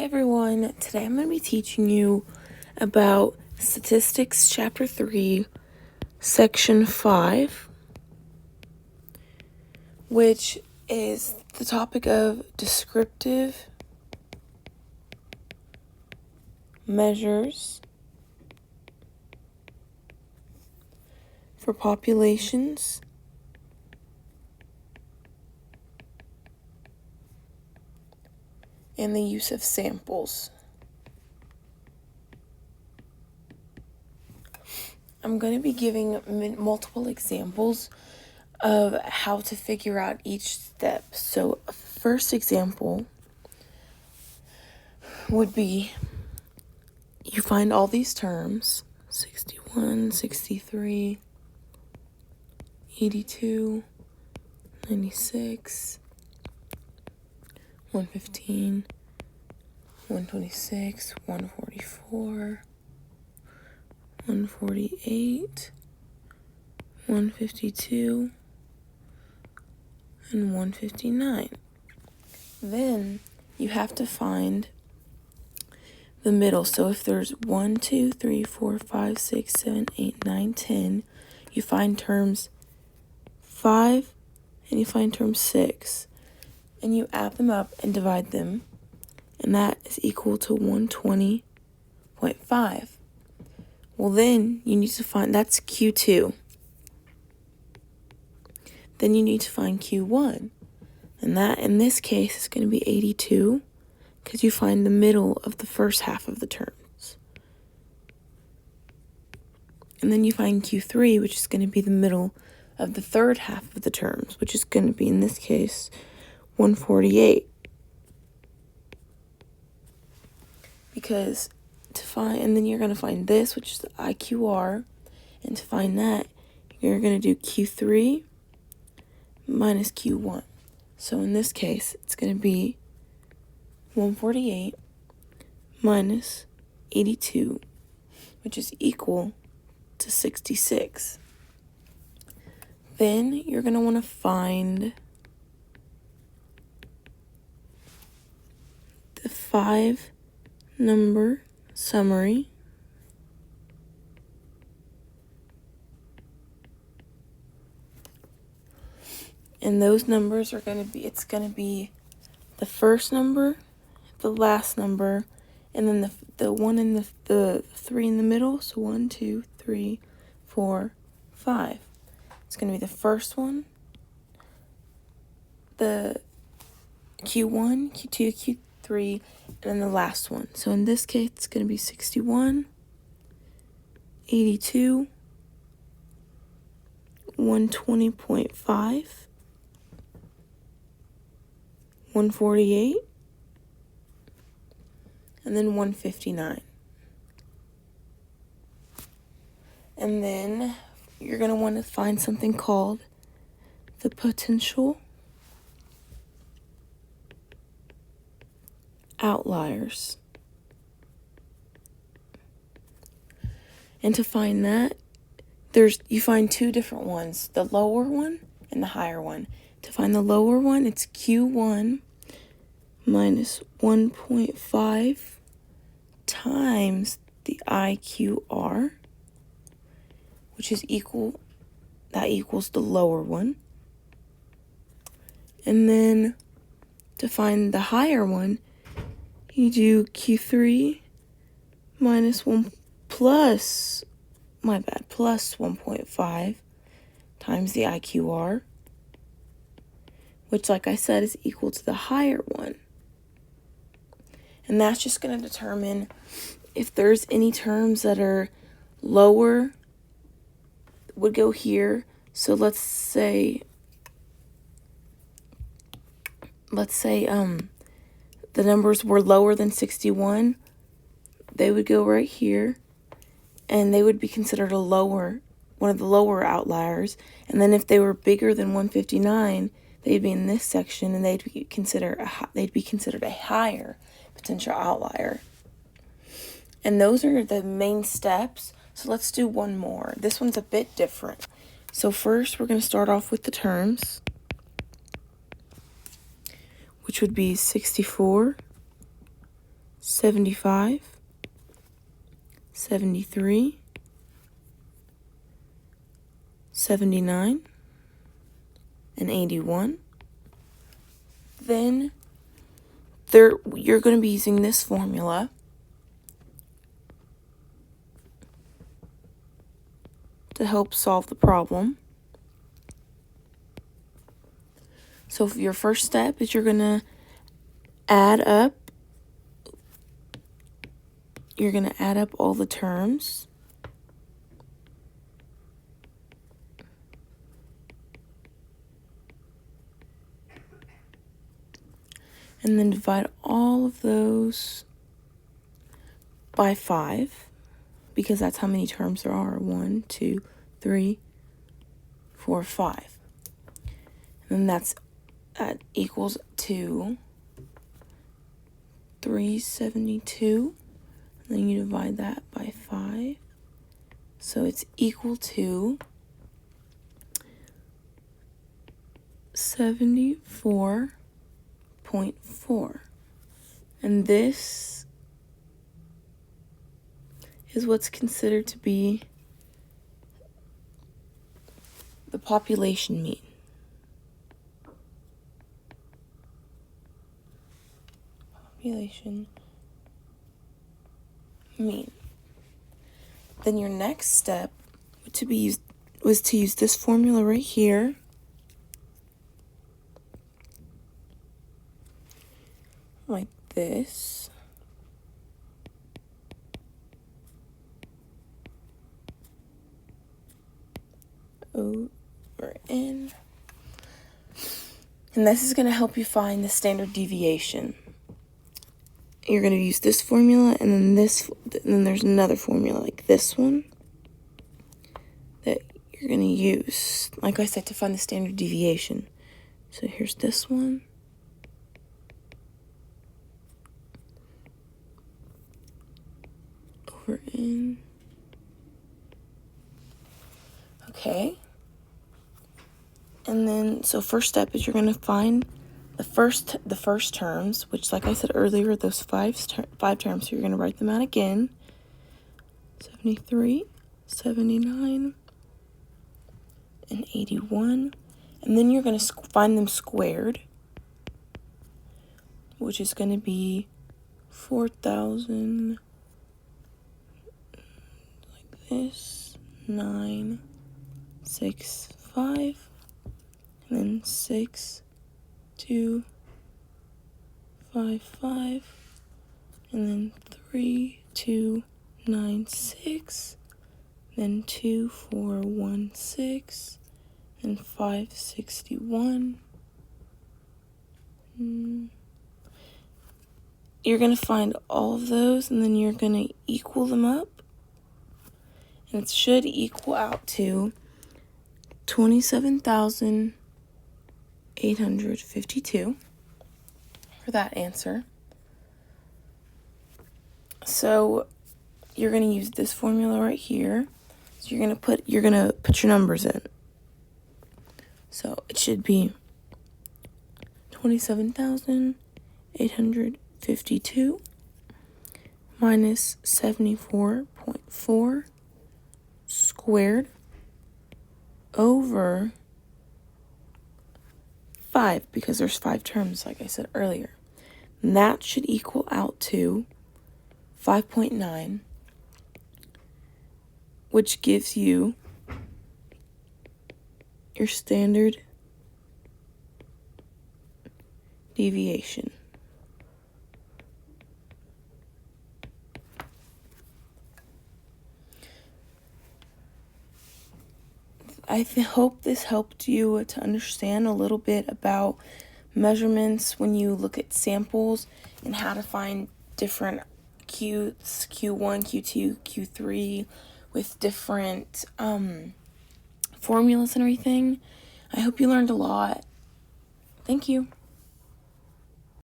Everyone, today I'm going to be teaching you about Statistics Chapter 3, Section 5, which is the topic of descriptive measures for populations and the use of samples. I'm going to be giving multiple examples of how to figure out each step. So, first example would be you find all these terms: 61, 63, 82, 96, 115, 126, 144, 148, 152, and 159. Then you have to find the middle. So if there's 1, 2, 3, 4, 5, 6, 7, 8, 9, 10, you find terms 5 and you find term 6. And you add them up and divide them. And that is equal to 120.5. Well, then you need to find, that's Q2. Then you need to find Q1. And that, in this case, is going to be 82, because you find the middle of the first half of the terms. And then you find Q3, which is going to be the middle of the third half of the terms, which is going to be, in this case, 148. Because to find, and then you're going to find this, which is the IQR, and to find that, you're going to do Q3 minus Q1. So in this case, it's going to be 148 minus 82, which is equal to 66. Then you're going to want to find the 5-number summary. And those numbers are going to be, it's going to be the first number, the last number, and then the one in the 3 in the middle. So 1, 2, 3, 4, 5. It's going to be the first one, the Q1, Q2, Q3, and then the last one. So in this case, it's going to be 61, 82, 120.5, 148, and then 159. And then you're going to want to find something called the potential outliers. And to find that, you find two different ones, the lower one and the higher one. To find the lower one, it's Q1 minus 1.5 times the IQR, which is equals the lower one. And then to find the higher one, you do Q3 minus plus 1.5 times the IQR, which, like I said, is equal to the higher one. And that's just going to determine if there's any terms that are lower, would go here. So let's say the numbers were lower than 61, they would go right here, and they would be considered one of the lower outliers. And then if they were bigger than 159, they'd be in this section, and they'd be considered a higher potential outlier. And those are the main steps. So let's do one more. This one's a bit different. So first, we're going to start off with the terms, which would be 64, 75, 73, 79, and 81. Then you're going to be using this formula to help solve the problem. So your first step is you're going to add up all the terms. And then divide all of those by 5, because that's how many terms there are. 1, 2, 3, 4, 5. And then that equals to 372. And then you divide that by 5. So it's equal to 74.4. And this is what's considered to be the population mean. Population mean. Then your next step was to use this formula right here. Like this. Over N. And this is going to help you find the standard deviation. You're going to use this formula, and then then there's another formula like this one that you're going to use, like I said, to find the standard deviation. So here's this one. Over N. Okay. And then, so first step is you're going to find the first terms, which, like I said earlier, those five terms. So you're going to write them out again. 73, 79, and 81. And then you're going to find them squared, which is going to be 4,000, like this, 9, 6, 5, and then 6, 2, 5, 5, and then 3, 2, 9, 6, then 2, 4, 1, 6, and 5, 61. You're going to find all of those, and then you're going to equal them up. And it should equal out to 27,852 for that answer. So you're going to use this formula right here. So you're going to put your numbers in. So it should be 27,852 minus 74.4 squared over 5, because there's 5 terms, like I said earlier. And that should equal out to 5.9, which gives you your standard deviation. I hope this helped you to understand a little bit about measurements when you look at samples and how to find different Qs, Q1, Q2, Q3 with different formulas and everything. I hope you learned a lot. Thank you.